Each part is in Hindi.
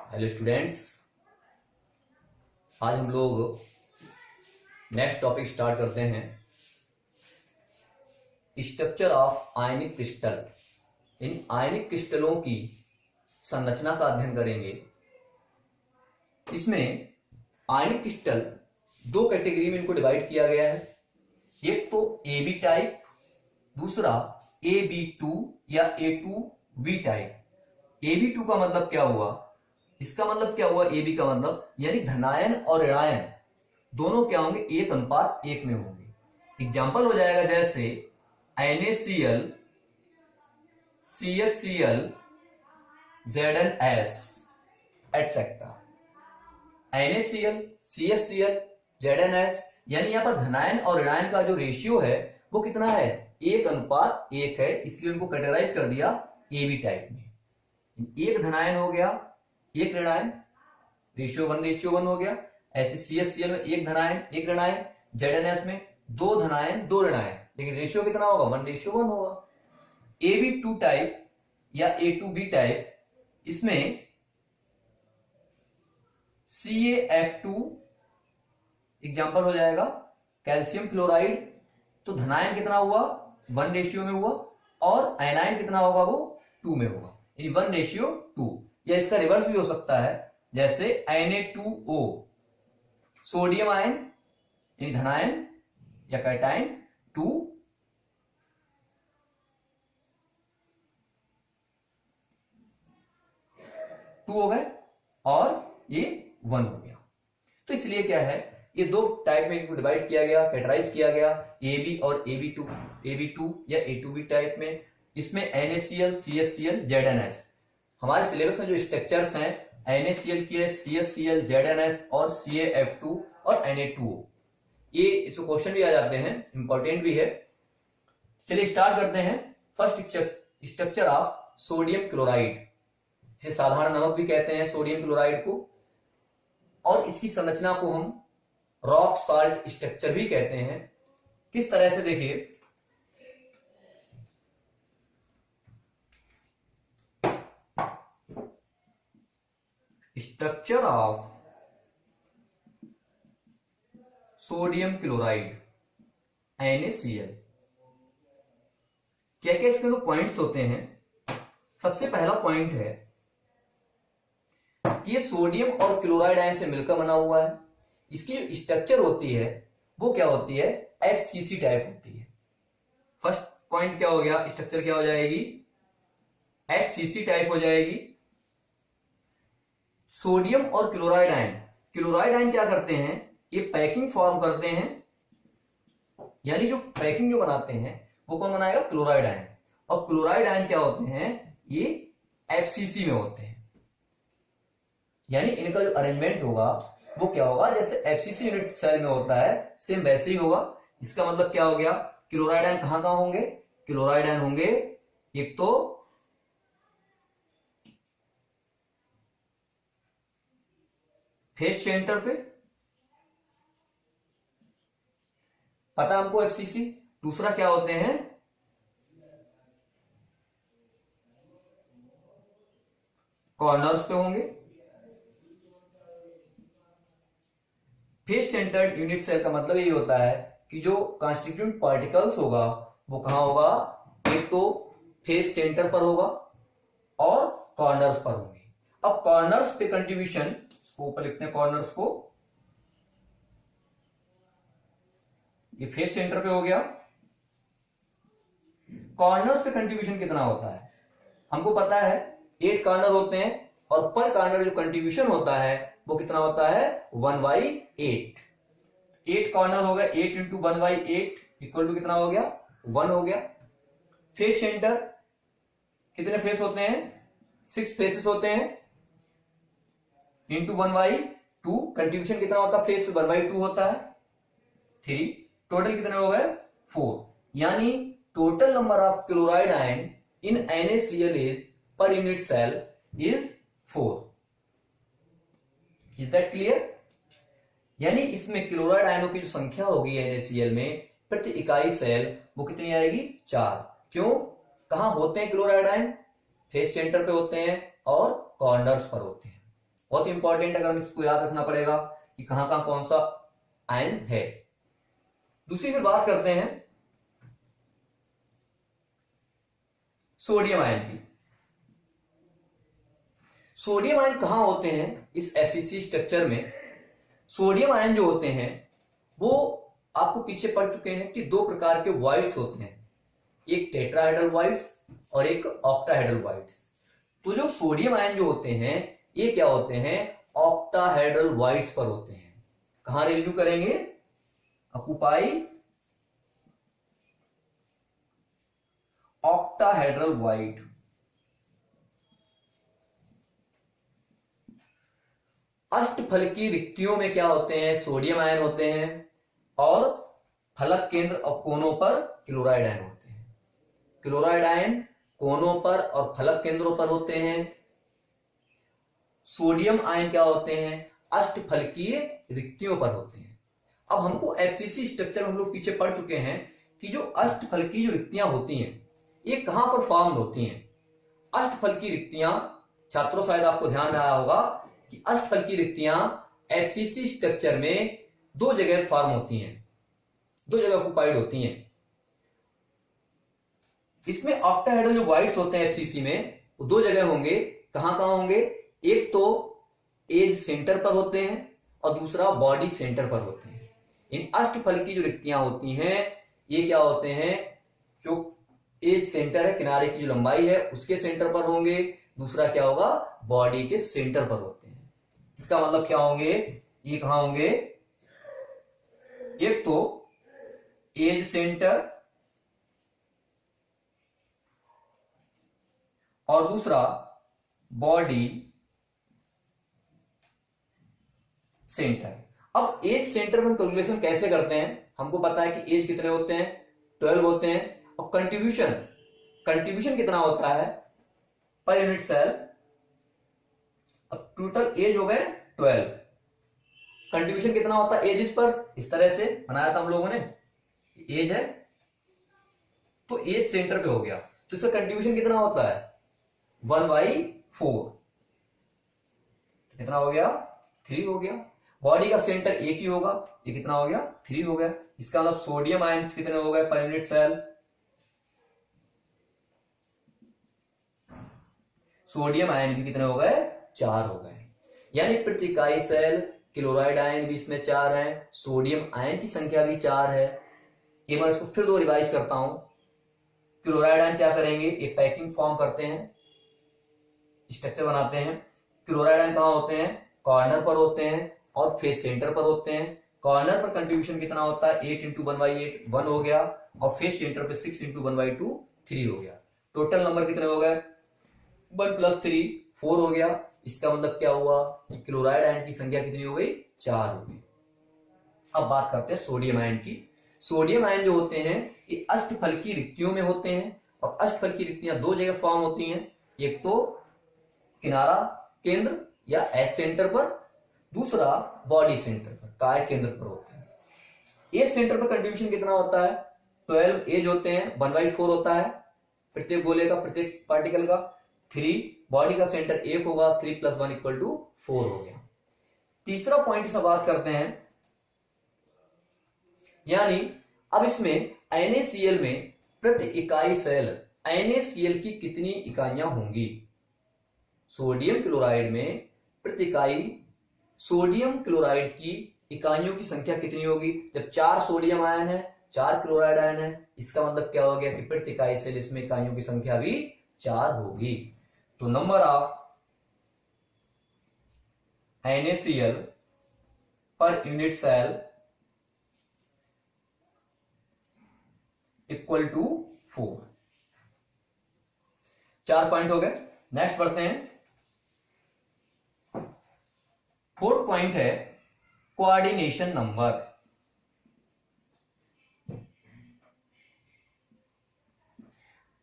हेलो स्टूडेंट्स, आज हम लोग नेक्स्ट टॉपिक स्टार्ट करते हैं। Structure of ionic crystal. इन आयनिक क्रिस्टलों की संरचना का अध्ययन करेंगे। इसमें आयनिक क्रिस्टल दो कैटेगरी में इनको डिवाइड किया गया है। एक तो ए बी टाइप, दूसरा AB2 या A2B टाइप। AB2 का मतलब क्या हुआ, इसका मतलब क्या हुआ, AB का मतलब यानी धनायन और ऋणायन दोनों क्या होंगे, 1:1 में होंगे। एग्जाम्पल हो जाएगा जैसे NaCl, CHCl, ZnS etcetera. NaCl, CHCl, ZnS यानी यहां पर धनायन और ऋणायन का जो रेशियो है वो कितना है, 1:1 है, इसलिए उनको कैटेगराइज कर दिया AB टाइप में। एक धनायन हो गया, एक ऋणायन, रेशियो 1:1 हो गया। ऐसे CHCl में एक धनायन एक ऋणायन, ZnS में दो धनायन दो ऋणायन, लेकिन रेशियो कितना होगा, 1:1 होगा। AB2 टाइप या A2B टाइप, इसमें CaF2 एग्जाम्पल हो जाएगा। कैल्शियम क्लोराइड, तो धनायन कितना हुआ, 1:2 में हुआ, और आयनायन कितना होगा, वो 2 में होगा, यानी 1:2। या इसका रिवर्स भी हो सकता है, जैसे Na2O सोडियम आयन यानी धनायन या कैटायन 2 हो गए और ये 1 हो गया। तो इसलिए क्या है, ये दो टाइप में इनको डिवाइड किया गया, कैटेगराइज किया गया, AB और AB2 या A2B टाइप में। इसमें NaCl, CHCl, ZnS। हमारे सिलेबस में जो स्ट्रक्चर्स हैं, NaCl की है, CHCl, ZnS और CaF2 और Na2O, ये इसमें क्वेश्चन भी आ जाते हैं, इंपॉर्टेंट भी है। चलिए स्टार्ट करते हैं। First structure of sodium chloride, इसे साधारण नमक भी कहते हैं सोडियम क्लोराइड को, और इसकी संरचना को हम रॉक साल्ट स्ट्रक्चर भी कहते हैं। किस तरह से, देखिए structure of sodium chloride NaCl, क्या क्या इसके दो पॉइंट्स होते हैं। सबसे पहला पॉइंट है कि ये सोडियम और क्लोराइड आयन से मिलकर बना हुआ है। इसकी जो स्ट्रक्चर होती है वो क्या होती है, HCC टाइप होती है। फर्स्ट पॉइंट क्या हो गया, स्ट्रक्चर क्या हो जाएगी, HCC टाइप हो जाएगी। सोडियम और क्लोराइड आयन क्या करते हैं, ये पैकिंग फॉर्म करते हैं, यानी जो पैकिंग जो बनाते हैं वो कौन बनाएगा, क्लोराइड आयन। और क्लोराइड आयन क्या होते हैं, ये FCC में होते हैं, यानी इनका जो अरेंजमेंट होगा वो क्या होगा, जैसे FCC यूनिट सेल में होता है सेम वैसे ही होगा। इसका मतलब क्या हो गया, क्लोराइड आयन कहां कहां होंगे, क्लोराइड आयन होंगे एक तो फेस सेंटर पे, पता हमको FCC। दूसरा क्या होते हैं, कॉर्नर्स पे होंगे। फेस सेंटर्ड यूनिट सेल का मतलब यही होता है कि जो कॉन्स्टिट्यूएंट पार्टिकल्स होगा वो कहां होगा, एक तो फेस सेंटर पर होगा और कॉर्नर्स पर होंगे। अब कॉर्नर्स पे कंट्रीब्यूशन, इसको ऊपर लिखते हैं कॉर्नर्स को, ये फेस सेंटर पे हो गया। कॉर्नर्स पे कंट्रीब्यूशन कितना होता है, हमको पता है 8 कॉर्नर होते हैं, और पर कॉर्नर जो कंट्रीब्यूशन होता है वो कितना होता है, 1/8। 8 कॉर्नर हो गया, 8 इंटू 1/8 इक्वल टू कितना हो गया, 1 हो गया। फेस सेंटर कितने फेस होते हैं, 6 फेसेस होते हैं, इंटू 1/2, कंट्रीब्यूशन कितना होता है फेस पे, 1/2 होता है, 3, टोटल कितने हो गए, 4। यानी total number of chloride ion in NaCl is per unit cell is 4। Is that clear. यानी इसमें क्लोराइड आयनों की जो संख्या होगी NaCl में प्रति इकाई सेल वो कितनी आएगी, 4। क्यों, कहां होते हैं क्लोराइड आयन, फेस सेंटर पे होते हैं और कॉर्नर्स पर होते हैं। बहुत इंपॉर्टेंट, अगर इसको याद रखना पड़ेगा कि कहां कहां कौन सा आयन है। दूसरी फिर बात करते हैं सोडियम आयन की। सोडियम आयन कहां होते हैं इस एफसीसी स्ट्रक्चर में? सोडियम आयन जो होते हैं वो आपको पीछे पढ़ चुके हैं कि दो प्रकार के वॉइड्स होते हैं, एक टेट्राहेड्रल वॉइड्स और एक ऑक्टाहेड्रल वॉइड्स। तो जो सोडियम आयन जो होते हैं ये क्या होते हैं? ऑक्टाहेड्रल वॉइड्स पर होते हैं। कहां रिव्यू करेंगे? Occupy octahedral void. अष्टफलकी रिक्तियों में क्या होते हैं? सोडियम आयन होते हैं और फलक केंद्र और कोनों पर क्लोराइड आयन होते हैं। क्लोराइड आयन कोनों पर और फलक केंद्रों पर होते हैं। सोडियम आयन क्या होते हैं? अष्टफलकीय रिक्तियों पर होते हैं। अब हमको एफसीसी स्ट्रक्चर हम लोग पीछे पढ़ चुके हैं कि जो अष्टफलकीय जो रिक्तियां होती हैं ये कहां पर फॉर्म होती हैं? अष्टफलकीय रिक्तियां, छात्रों शायद आपको ध्यान में आया होगा कि अष्टफलकीय रिक्तियां एफसीसी स्ट्रक्चर में दो जगह फॉर्म होती हैं, दो जगह ऑक्युपाइड होती हैं। इसमें ऑक्टाहेड्रल जो वॉइड्स होते हैं एफसीसी में वो दो जगह होंगे। कहां कहां होंगे? एक तो एज सेंटर पर होते हैं और दूसरा बॉडी सेंटर पर होते हैं। इन अष्टफलकीय जो रिक्तियां होती हैं ये क्या होते हैं? जो एज सेंटर है, किनारे की जो लंबाई है उसके सेंटर पर होंगे। दूसरा क्या होगा? बॉडी के सेंटर पर होते हैं। इसका मतलब क्या होंगे? ये कहां होंगे? एक तो एज सेंटर और दूसरा बॉडी सेंटर। अब एज सेंटर में कैलकुलेशन कैसे करते हैं? हमको पता है कि एज कितने होते हैं? 12 होते हैं। और कंट्रीब्यूशन कितना होता है पर यूनिट सेल? अब टोटल एज हो गए 12, कंट्रीब्यूशन कितना होता है एजेस पर? इस तरह से बनाया था हम लोगों ने, एज है तो एज सेंटर पे हो गया तो इसका कंट्रीब्यूशन कितना होता है? 1/4। कितना हो गया? 3 हो गया। बॉडी का सेंटर एक ही होगा, ये कितना हो गया? 3 हो गया। इसका मतलब सोडियम आयंस कितने हो गए पर यूनिट सेल? सोडियम आयन भी कितने हो गए? 4 हो गए। यानी प्रति इकाई सेल क्लोराइड आयन भी इसमें 4 है, सोडियम आयन की संख्या भी 4 है। एक बार इसको फिर दो रिवाइज करता हूं। क्लोराइड आयन क्या करेंगे? एक पैकिंग फॉर्म करते हैं, स्ट्रक्चर बनाते हैं। क्लोराइड आयन कहां होते हैं? कॉर्नर पर होते हैं और फेस सेंटर पर होते हैं। कॉर्नर पर कंट्रीब्यूशन कितना होता है? 8 × 1/8, 1 हो गया। और फेस सेंटर पे 6 × 1/2, 3 हो गया। टोटल नंबर कितने हो गए? 1 + 3 4 हो गया। इसका मतलब क्या हुआ कि क्लोराइड आयन की संख्या कितनी हो गई? 4 हो गई। अब बात करते हैं सोडियम आयन की। सोडियम आयन जो होते हैं ये अष्टफलकीय रिक्तियों में होते हैं और अष्टफलकीय रिक्तियां दो जगह फॉर्म होती हैं, एक तो किनारा केंद्र या एज सेंटर पर, दूसरा बॉडी सेंटर पर, काय केंद्र पर होते हैं। एज सेंटर पर कंट्रीब्यूशन कितना होता है? 12 एज होते हैं, 1/4 होता है प्रत्येक गोले का, प्रत्येक पार्टिकल का। 3 बॉडी का सेंटर 1 होगा, 3 + 1 = 4 हो गया। तीसरा पॉइंट से बात करते हैं, यानी अब इसमें NaCl में प्रति इकाई सेल NaCl की कितनी इकाइयां होंगी? सोडियम क्लोराइड में प्रति इकाई सोडियम क्लोराइड की इकाइयों की संख्या कितनी होगी? जब 4 सोडियम आयन है, 4 क्लोराइड आयन है, इसका मतलब क्या हो गया कि प्रति इकाई सेल इसमें इकाइयों की संख्या भी 4 होगी। तो number of NaCl per unit cell equal to 4। 4 point हो गए। नेक्स्ट बढ़ते हैं। 4th पॉइंट है कोऑर्डिनेशन नंबर।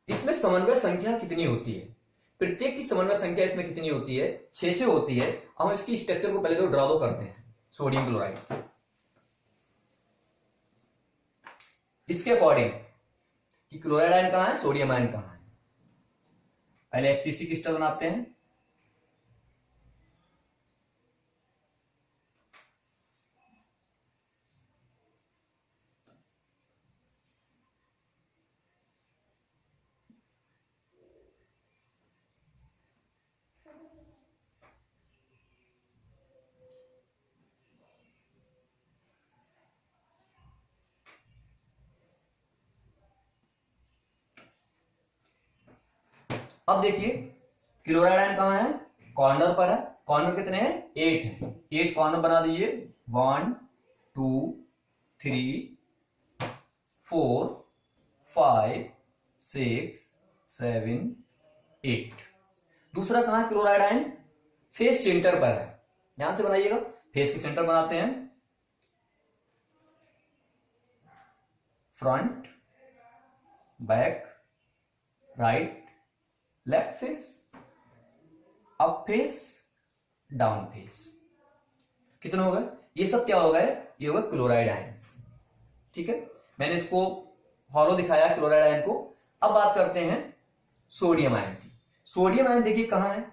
इसमें समन्वय संख्या कितनी होती है? प्रत्येक की समन्वय संख्या इसमें कितनी होती है? 6 होती है। हम इसकी स्ट्रक्चर को पहले तो ड्रा दो करते हैं। सोडियम क्लोराइड इसके अकॉर्डिंग कि क्लोराइड आयन कहां है, सोडियम आयन कहां है। पहले FCC क्रिस्टल बनाते हैं। अब देखिए क्लोराइड आयन कहां है, कॉर्नर पर है। कॉर्नर कितने हैं, 8 है। 8 कॉर्नर बना दीजिए, 1 2 3 4 5 6 7 8। दूसरा कहां है क्लोराइड आयन, फेस सेंटर पर है। ध्यान से बनाइएगा, फेस के सेंटर बनाते हैं, front, back, right, left face, up face, down face. कितने हो गए, ये सब क्या हो गए, ये हो गए क्लोराइड आयन। ठीक है, मैंने इसको हॉलो दिखाया क्लोराइड आयन को। अब बात करते हैं सोडियम आयन की। सोडियम आयन देखिए कहां है,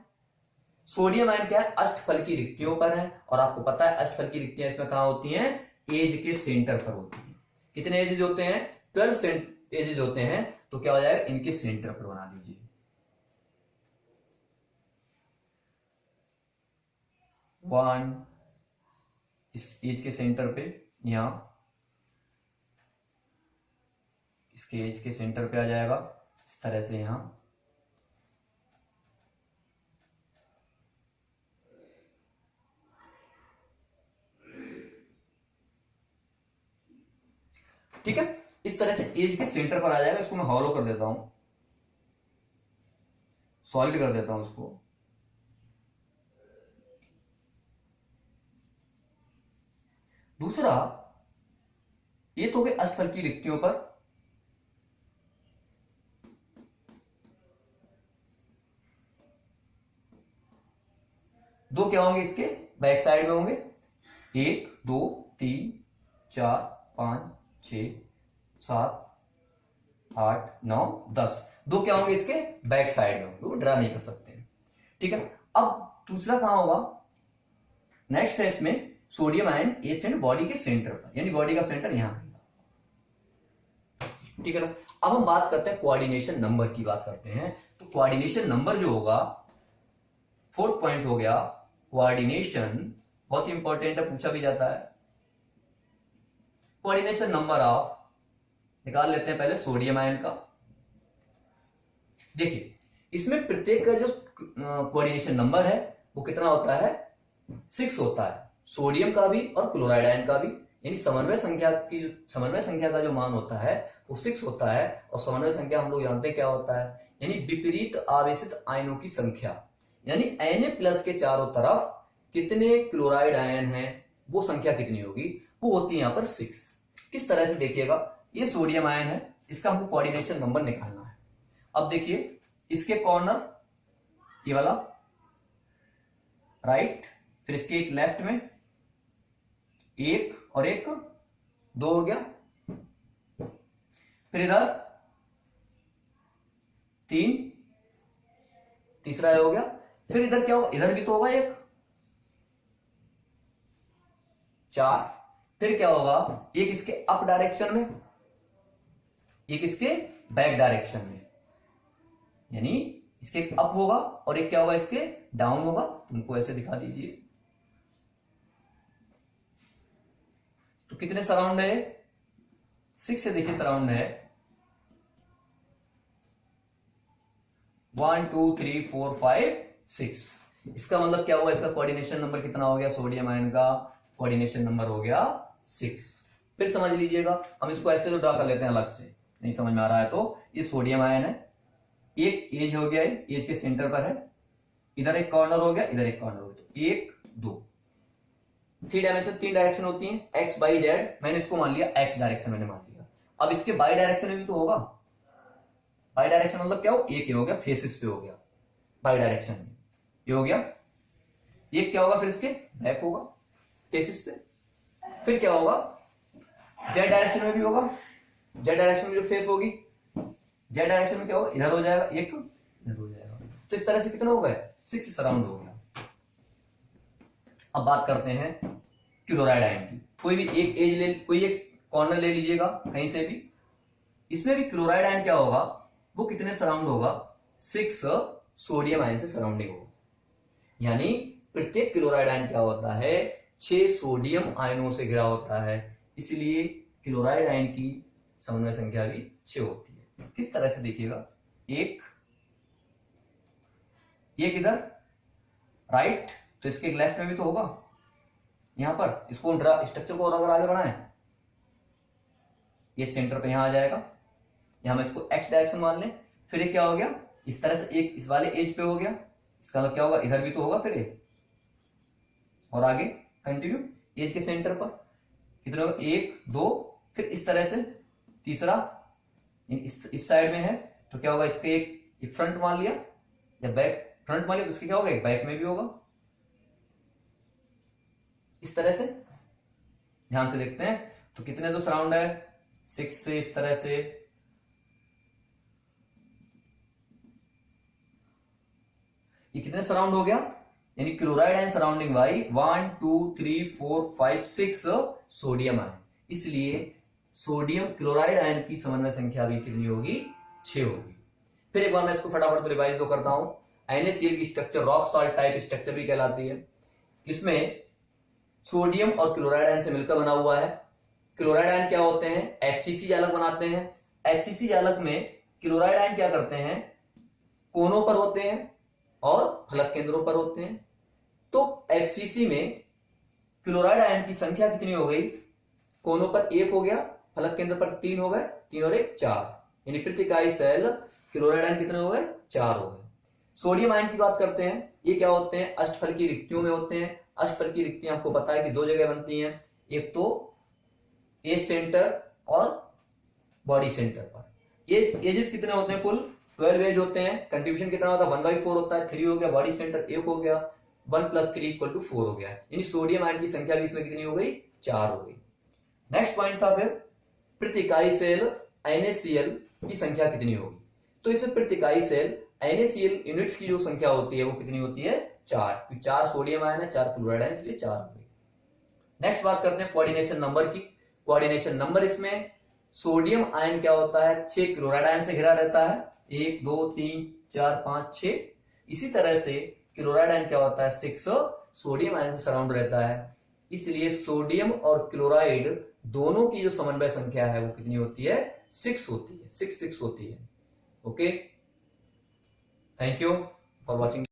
सोडियम आयन क्या है, अष्टफल की रिक्तियों पर है। और आपको पता है अष्टफल की रिक्तियां इसमें कहां होती हैं, एज के सेंटर पर होती हैं। कितने एजेज होते हैं, 12 एजेज होते हैं। तो क्या हो जाएगा, इनके सेंटर पर बना दीजिए। 1 इस एज के सेंटर पे, यहां इसके एज के सेंटर पे आ जाएगा इस तरह से यहां। ठीक है, इस तरह से एज के सेंटर पर आ जाएगा। इसको मैं हॉलो कर देता हूं, सॉलिड कर देता हूं इसको। दूसरा, ये तो गए अष्टफल की रिक्तियों पर। दो क्या होंगे इसके बैक साइड में होंगे, 1 2 3 4 5 6 7 8 9 10। दो क्या होंगे इसके बैक साइड में होंगे, वो ड्रा नहीं कर सकते हैं। ठीक है, अब दूसरा कहां होगा, नेक्स्ट है इसमें सोडियम आयन एसेंट बॉडी के सेंटर पर, यानी बॉडी का सेंटर यहां। ठीक है ना, अब हम बात करते हैं कोऑर्डिनेशन नंबर की बात करते हैं। तो कोऑर्डिनेशन नंबर जो होगा, 4th पॉइंट हो गया कोऑर्डिनेशन, बहुत ही इंपॉर्टेंट है, पूछा भी जाता है। कोऑर्डिनेशन नंबर ऑफ, निकाल लेते हैं पहले सोडियम आयन का। देखिए इसमें प्रत्येक का जो कोऑर्डिनेशन नंबर है वो कितना होता है, 6 होता है। सोडियम का भी और क्लोराइड आयन का भी, यानी समन्वय संख्या का जो मान होता है वो 6 होता है। और समन्वय संख्या हम लोग जानते हैं क्या होता है, यानी विपरीत आवेशित आयनों की संख्या, यानी Na+ के चारों तरफ कितने क्लोराइड आयन हैं, वो संख्या कितनी होगी, वो होती है यहां पर 6। किस तरह से देखिएगा, ये सोडियम आयन है, इसका हमको कोऑर्डिनेशन नंबर निकालना है। अब देखिए इसके कॉर्नर ये वाला राइट, फिर इसके एक लेफ्ट में, एक और एक, 2 हो गया। फिर इधर 3, तीसरा हो गया। फिर इधर क्या होगा, इधर भी तो होगा एक, 4। फिर क्या होगा, एक इसके अप डायरेक्शन में, एक इसके बैक डायरेक्शन में, यानी इसके अप होगा और एक क्या होगा, इसके डाउन होगा। तुमको ऐसे दिखा दीजिए। तो कितने सराउंड है, 6 से देखिए सराउंड है, 1 2 3 4 5 6। इसका मतलब क्या हुआ, इसका कोऑर्डिनेशन नंबर कितना हो गया, सोडियम आयन का कोऑर्डिनेशन नंबर हो गया 6। फिर समझ लीजिएगा, हम इसको ऐसे तो ड्रा कर लेते हैं अलग से, नहीं समझ में आ रहा है तो। ये सोडियम आयन है, एक एज हो गया, एज के सेंटर पर है, इधर एक कॉर्नर हो गया, इधर एक कॉर्नर हो गया, 1 2। 3 डायमेंशन, 3 डायरेक्शन होती हैं, एक्स बाई जेड। मैंने इसको मान लिया एक्स डायरेक्शन, मैंने मान लिया। अब इसके बाई डायरेक्शन में भी तो होगा, बाई डायरेक्शन मतलब क्या हो, एक ये हो गया, फेसिस पे हो गया बाई डायरेक्शन में, ये हो गया। एक क्या होगा, फिर इसके बैक होगा फेसिस पे। फिर क्या होगा, जेड डायरेक्शन में भी होगा, जेड डायरेक्शन में जो फेस होगी, जेड डायरेक्शन में क्या होगा, इधर हो जाएगा एक, इधर हो जाएगा। तो इस तरह से कितने हो गए, 6 सराउंड हो गया। अब बात करते हैं क्लोराइड आयन की। कोई भी एक एज ले, कोई एक कॉर्नर ले लीजिएगा कहीं से भी, इसमें भी क्लोराइड आयन क्या होगा, वो कितने सराउंड होगा, 6 सोडियम आयन से सराउंडिंग होगा। यानी प्रत्येक क्लोराइड आयन क्या होता है, 6 सोडियम आयनों से घिरा होता है, इसलिए क्लोराइड आयन की समन्वय संख्या भी 6 होती है। किस तरह से देखिएगा, एक इधर राइट, तो इसके लेफ्ट में भी तो होगा, यहां पर इसको स्ट्रक्चर को और अगर आगे बढ़ाएं, ये सेंटर पे यहां आ जाएगा, यहां हम इसको एक्स डायरेक्शन मान लें, फिर ये क्या हो गया, इस तरह से एक इस वाले एज पे हो गया, इसका मतलब क्या होगा, इधर भी तो होगा फिर ये, और आगे कंटिन्यू एज के सेंटर पर कितने होगा, 1 2, फिर इस तरह से तीसरा इस साइड में है, तो क्या होगा, इस पे एक फ्रंट मान लिया या बैक, फ्रंट मान लिया तो इसके क्या होगा, एक बैक में भी होगा। इस तरह से ध्यान से देखते हैं, तो कितने तो सराउंड है, 6 से इस तरह से, ये कितने सराउंड हो गया, यानी chloride ion surrounding by 1 2 3 4 5 6 sodium ion, इसलिए सोडियम क्लोराइड आयन की समन्वय संख्या भी कितनी होगी, 6 होगी। फिर एक बार मैं इसको फटाफट रिवाइज करता हूं। NaCl की structure rock salt type structure भी कहलाती है। इसमें सोडियम और क्लोराइड आयन से मिलकर बना हुआ है। क्लोराइड आयन क्या होते हैं, HCC जालक बनाते हैं। HCC जालक में क्लोराइड आयन क्या करते हैं, कोनों पर होते हैं और फलक केंद्रों पर होते हैं। तो FCC में क्लोराइड आयन की संख्या कितनी हो गई, कोनों पर 1 हो गया, फलक केंद्र पर 3 हो गए, 3 और 1 4, यानी प्रति इकाई सेल क्लोराइड आयन कितने हो गए, 4 हो गए। सोडियम आयन की बात करते हैं, ये क्या होते हैं, अष्टफल की रिक्तियों में होते हैं। अष्टफल की रिक्तियां आपको पता है कि 2 जगह बनती हैं, एक तो एज सेंटर और बॉडी सेंटर पर। ये एजेस कितने होते हैं, कुल 12 एज होते हैं। कंट्रीब्यूशन कितना होता है, 1/4 होता है, 3 हो गया, बॉडी सेंटर 1 हो गया, 1 + 3 = 4 हो गया, यानी सोडियम आयन की संख्या भी इसमें कितनी हो गई, 4 हो गई। नेक्स्ट पॉइंट था फिर प्रति इकाई सेल NaCl की संख्या कितनी होगी। तो इसमें प्रति इकाई सेल NaCl यूनिट्स की जो संख्या होती है वो कितनी होती है, 4। 4 सोडियम आयन है, 4 क्लोराइड आयन, इसलिए 4 हो गई। नेक्स्ट बात करते हैं कोऑर्डिनेशन नंबर की। कोऑर्डिनेशन नंबर, इसमें सोडियम आयन क्या होता है, 6 क्लोराइड आयन से घिरा रहता है, 1 2 3 4 5 6। इसी तरह से क्लोराइड आयन क्या होता है, 6 सोडियम आयन से सराउंड रहता है, इसलिए सोडियम और क्लोराइड दोनों की जो समन्वय संख्या है वो कितनी होती है, 6 होती है, 6 6 होती है। Okay, thank you for watching.